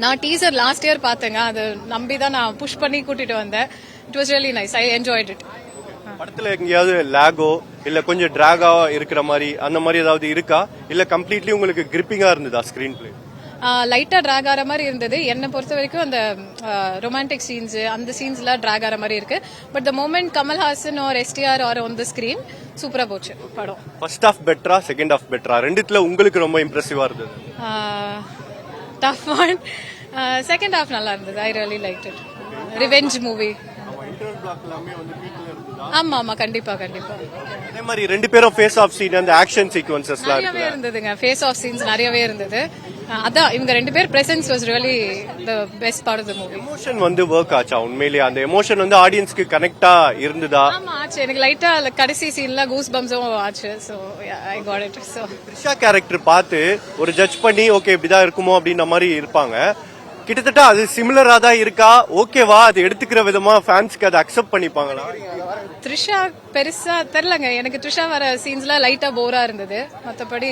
நான் teaser last year பார்த்தேங்க. அது நம்பி தான் நான் புஷ் பண்ணி கூட்டிட்டு வந்தேன். It was really nice. I enjoyed it. படத்துல எங்கேயாவது லேகோ இல்ல கொஞ்சம் டிராகா இருக்கிற மாதிரி அந்த மாதிரி ஏதாவது இருக்கா, இல்ல கம்ப்ளீட்லி உங்களுக்கு கிரிப்பிங்கா இருந்ததா ஸ்கிரீன் பிளே? லைட்டா டிராக் ஆகிற மாதிரி இருந்தது. என்னை பொறுத்த வரைக்கும் அந்த ரொமான்டிக் சீன்ஸ் அந்த சீன்ஸ்ல டிராக் ஆகிற மாதிரி இருக்கு. But the moment Kamal Haasan are STR are on the screen சூப்பரா போச்சு படம். ஃபர்ஸ்ட் ஹாஃப் பெட்டரா செகண்ட் ஹாஃப் பெட்டரா? ரெண்டுத்துல உங்களுக்கு ரொம்ப இம்ப்ரெசிவா இருந்தது? Tough one. செகண்ட் ஹாஃப் நல்லா இருந்தது. I really like it. Revenge movie. ஆமா ஆமா கண்டிப்பா கண்டிப்பா. அதே மாதிரி ரெண்டு பேரும் ஃபேஸ் ஆஃப் சீன் அந்த ஆக்ஷன் சீக்வென்சஸ்லாம் நிறையவே இருந்ததுங்க. ஃபேஸ் ஆஃப் சீன்ஸ் நிறையவே இருந்தது. அதான் இவங்க ரெண்டு பேர் presence was really the best part of the movie. Emotion வந்து வொர்க் ஆச்சா உண்மையிலேயே? அந்த எமோஷன் வந்து ஆடியன்ஸ்க்கு கனெக்டா இருந்ததா? ஆமா ஆச்சு. எனக்கு லைட்டா கடைசி சீன்ல கூஸ் பம்ஸும் ஆச்சு. So I got it. So Trisha character பார்த்து ஒரு ஜட்ஜ் பண்ணி ஓகே இப்படிதான் இருக்குமோ அப்படின்ற மாதிரி இருப்பாங்க. கிட்டத்தட்ட அது சிமிலரா தான் இருக்கா? ஓகேவா? அது எடுத்துக்கிற விதமா ஃபேன்ஸ்க்கு அதை அக்செப்ட் பண்ணிப்பாங்களா? த்ரிஷா பெருசா தெரியலங்க எனக்கு. த்ரிஷா வர சீன்ஸ்ல லைட்டா போரா இருந்தது. மத்தபடி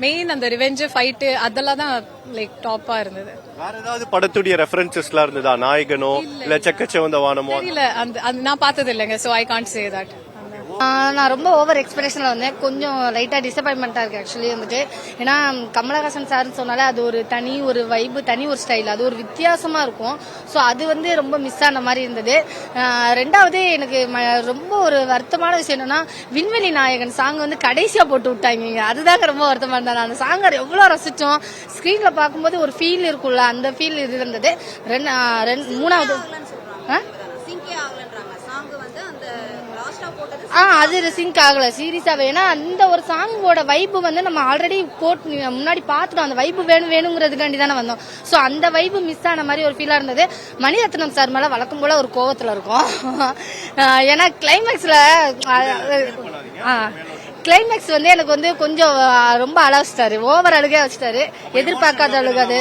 மெயின் அந்த ரிவெஞ்ச் ஃபைட் அதெல்லாம் தான் லைக் டாப்பா இருந்தது. வேற ஏதாவது படத்துடைய ரெஃபரன்சஸ்லாம் இருந்ததா? நாயகனோ இல்ல செக்கச்சவந்த வானமோ? இல்ல அந்த நான் பார்த்தது இல்லைங்க. So I can't say that. நான் ரொம்ப ஓவர் எக்ஸ்பெக்டேஷன்ல வந்தேன். கொஞ்சம் லைட்டா டிசப்பாயின்மெண்டா இருக்கு ஆக்சுவலி வந்துட்டு. ஏன்னா கமலஹாசன் சார்னு சொன்னாலே அது ஒரு தனி ஒரு வைப்பு, தனி ஒரு ஸ்டைல், அது ஒரு வித்தியாசமா இருக்கும். ஸோ அது வந்து ரொம்ப மிஸ் ஆன மாதிரி இருந்தது. ரெண்டாவது எனக்கு ரொம்ப ஒரு வருத்தமான விஷயம் என்னன்னா விண்வெளி நாயகன் சாங் வந்து கடைசியா போட்டு விட்டாங்க. அதுதாங்க ரொம்ப வருத்தமா இருந்தது. அந்த சாங் எவ்வளவு ரசிச்சோம். ஸ்கிரீன்ல பார்க்கும்போது ஒரு ஃபீல் இருக்கும்ல, அந்த ஃபீல் இது இருந்தது. மூணாவது அது சிங்க் ஆகல சீரியஸாவே. ஏன்னா அந்த ஒரு சாங்கோட வைப்பு வந்து நம்ம ஆல்ரெடி போட்டு முன்னாடி பார்த்துட்டோம். அந்த வைப்பு வேணுங்கிறதுக்காண்டி தானே வந்தோம். ஸோ அந்த வைப்பு மிஸ் ஆன மாதிரி ஒரு ஃபீலா இருந்தது. மணிரத்னம் சார் மேல வழக்கம் போல ஒரு கோவத்துல இருக்கும். ஏன்னா கிளைமேக்ஸ் வந்து எனக்கு வந்து கொஞ்சம் ரொம்ப அழச்சிட்டாரு. ஓவர் அழுகே வச்சுட்டாரு. எதிர்பார்க்காத அழுகாது.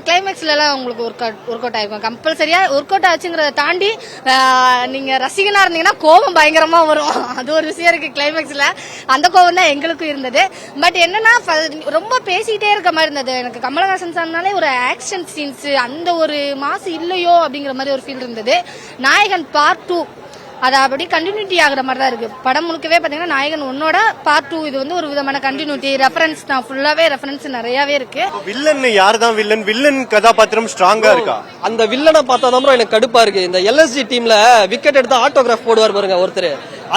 கிளைமேக்ஸ்ல எல்லாம் உங்களுக்கு ஒர்க் அவுட் ஆயிருக்கும். கம்பல்சரியா ஒர்க் அவுட் ஆச்சுங்கிறத தாண்டி நீங்க ரசிகனா இருந்தீங்கன்னா கோபம் பயங்கரமா வரும். அது ஒரு விஷயம் இருக்கு கிளைமேக்ஸ்ல. அந்த கோபம் தான் எங்களுக்கும் இருந்தது. பட் என்னன்னா ரொம்ப பேசிக்கிட்டே இருக்க மாதிரி இருந்தது. எனக்கு கமலஹாசன் சார்னாலே ஒரு ஆக்ஷன் சீன்ஸ் அந்த ஒரு மாசு இல்லையோ அப்படிங்கிற மாதிரி ஒரு ஃபீல் இருந்தது. நாயகன் பார்ட் 2 அது அப்படி கண்டினியூட்டி ஆகுற மாதிரி தான் இருக்கு. படம் முழுக்கவே பாத்தீங்கன்னா நாயகன் 1 பார்ட் 2 இது வந்து ஒரு விதமான கண்டினியூட்டி ரெஃபரன்ஸ் தான். ஃபுல்லாவே ரெஃபரன்ஸ் நிறையவே இருக்கு. வில்லன் யார் தான் வில்லன்? வில்லன் கதாபாத்திரம் ஸ்ட்ராங்கா இருக்கா? அந்த வில்லனை பார்த்தா தான் எனக்கு கடுப்பா இருக்கு. இந்த எல்எஸ்ஜி டீம்ல விக்கெட் எடுத்து ஆட்டோகிராஃப் போடுவார் பாருங்க ஒருத்தர்,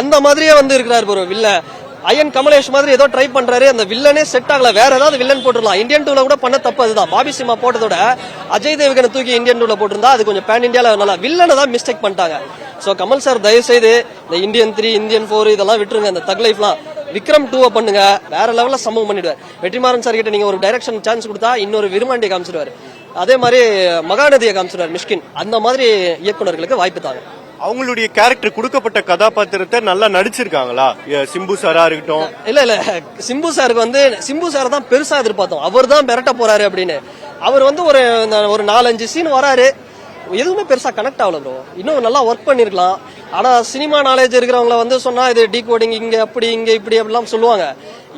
அந்த மாதிரியே வந்து இருக்கிறாரு பாரு வில்ல. ஐயன் கமலேஷ் மாதிரி ஏதோ ட்ரை பண்றாரு. அந்த வில்லனே செட் ஆகல. வேற ஏதாவது வில்லன் போட்டுடலாம். இந்தியன் 2ல கூட பண்ண தப்பு அதுதான். பாபி சிம்மா போட்டதோட அஜய் தேவகனை தூக்கி இந்தியன் 2ல போட்டிருந்தா அது கொஞ்சம் பேன் இந்தியால நல்லா. வில்லனை தான் மிஸ்டேக் பண்ணிட்டாங்க. சோ கமல் சார் தயவு செய்து இந்த இந்தியன் 3 இந்தியன் 4 இதெல்லாம் விட்டுருங்க. இந்த தக் லைஃப்லாம் விக்ரம் 2 பண்ணுங்க. வேற லெவல்ல சம்பவம் பண்ணிடுவார். வெற்றிமாறன் சார் கிட்ட நீங்க ஒரு டைரக்ஷன் சான்ஸ் கொடுத்தா இன்னொரு விருமாண்டியை காமிச்சிடுவாரு. அதே மாதிரி மகாநதியை காமிச்சிடுவார் மிஷ்கின். அந்த மாதிரி இயக்குநர்களுக்கு வாய்ப்பு தாங்க. அவங்களுடைய கேரக்டர் கொடுக்கப்பட்ட கதாபாத்திரத்தை நல்லா நடிச்சிருக்காங்களா? சிம்பு சாரா இருக்கட்டும். இல்ல சிம்பு சாருக்கு வந்து சிம்பு சார் தான் பெருசா எதிர்பார்த்தோம். அவர் தான் மிரட்ட போறாரு அப்படின்னு. அவர் வந்து ஒரு 4-5 சீன் வராரு. எதுவுமே பெருசா கனெக்ட் ஆகல ப்ரோ. இன்னும் நல்லா ஒர்க் பண்ணிருக்கலாம். ஆனா சினிமா நாலேஜ் இருக்கிறவங்கள வந்து சொன்னா இது டீ கோடிங் இங்க அப்படி இங்க இப்படி அப்படிலாம் சொல்லுவாங்க.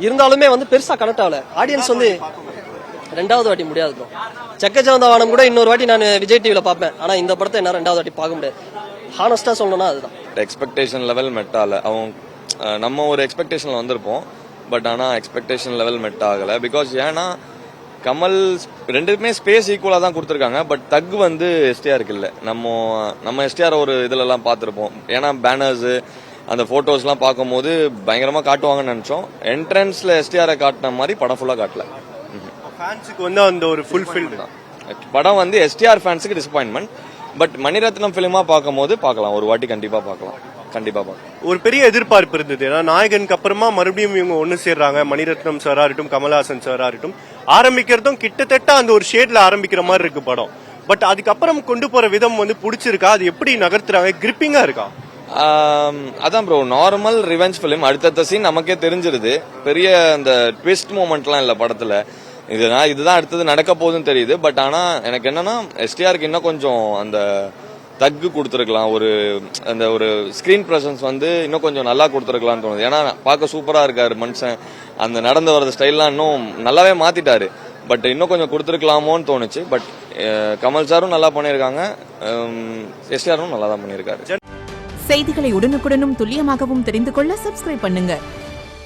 இருந்தாலுமே வந்து பெருசா கனெக்ட் ஆகல. ஆடியன்ஸ் வந்து ரெண்டாவது வாட்டி முடியாது ப்ரோ. செக்கச்சவந்த வானம் கூட இன்னொரு வாட்டி நான் விஜய் டிவில பார்ப்பேன். ஆனா இந்த படத்தை என்ன ரெண்டாவது வாட்டி பார்க்க முடியாது. ஹானஸ்டா சொல்லணும்னா அதுதான். எக்ஸ்பெக்டேஷன் லெவல் மெட் ஆகல. நம்ம ஒரு எக்ஸ்பெக்டேஷன்ல வந்திருப்போம். பட் ஆனா எக்ஸ்பெக்டேஷன் லெவல் மெட் ஆகல. பிகாஸ் ஏன்னா கமல் ரெண்டுமே ஸ்பேஸ் ஈக்குவலா தான் கொடுத்துருக்காங்க. பட் தக் வந்து எஸ்டிஆருக்கு இல்ல. நம்ம எஸ்டிஆர் ஒரு இதுல எல்லாம் பார்த்திருப்போம். ஏன்னா பேனர்ஸ் அந்த போட்டோஸ் எல்லாம் பார்க்கும் போது பயங்கரமா காட்டுவாங்கன்னு நினைச்சோம். என்ட்ரன்ஸ்ல எஸ்டிஆரை காட்டின மாதிரி படம் ஃபுல்லா காட்டல. ஃபேன்ஸுக்கு வந்து அந்த ஒரு ஃபுல்ஃபில்ட் தான். படம் வந்து எஸ்டிஆர் ஃபேன்ஸுக்கு டிசப்பாயின்மெண்ட். பட் மணிரத்னம் பிலிமா பார்க்கும் போது பார்க்கலாம். ஒரு வாட்டி கண்டிப்பா பார்க்கலாம். ஒரு பெரிய எதிர்பார்ப்பு இருந்தது. ஏன்னா நாயகனுக்கு அப்புறமா மறுபடியும் இவங்க ஒன்னு சேர்றாங்க. மணிரத்னம் சாரா இருக்கட்டும், கமல்ஹாசன் சாரா இருக்கட்டும், ஆரம்பிக்கிறதும் கிட்டத்தட்ட அந்த ஒரு ஷேட்ல ஆரம்பிக்கிற மாதிரி இருக்கு படம். பட் அதுக்கப்புறம் கொண்டு போற விதம் வந்து பிடிச்சிருக்கா? அது எப்படி நகர்த்துறாங்க? கிரிப்பிங்கா இருக்கா? அதான் ப்ரோ, நார்மல் ரிவெஞ்ச் பிலிம். அடுத்த சீன் நமக்கே தெரிஞ்சிருது. பெரிய அந்த ட்விஸ்ட் மூமெண்ட்லாம் இல்ல படத்துல. இதுதான் அடுத்தது நடக்க போகுதுன்னு தெரியுது. பட் ஆனா எனக்கு என்னன்னா எஸ்டிஆருக்கு இன்னும் கொஞ்சம் அந்த தக்கு கொடுத்துருக்கலாம். அந்த ஒரு ஸ்கிரீன் பிரசன்ஸ் வந்து இன்னும் கொஞ்சம் நல்லா கொடுத்துருக்கலாம்னு தோணுது. ஏன்னா பார்க்க சூப்பரா இருக்காரு மனுஷன். அந்த நடந்து வர்ற ஸ்டைல்லாம் இன்னும் நல்லாவே மாத்திட்டாரு. பட் இன்னும் கொஞ்சம் கொடுத்துருக்கலாமோன்னு தோணுச்சு. பட் கமல் சாரும் நல்லா பண்ணியிருக்காங்க, எஸ்டிஆரும் நல்லா தான் பண்ணியிருக்காரு. செய்திகளை உடனுக்குடனும் துல்லியமாகவும் தெரிந்து கொள்ள சப்ஸ்கிரைப் பண்ணுங்க.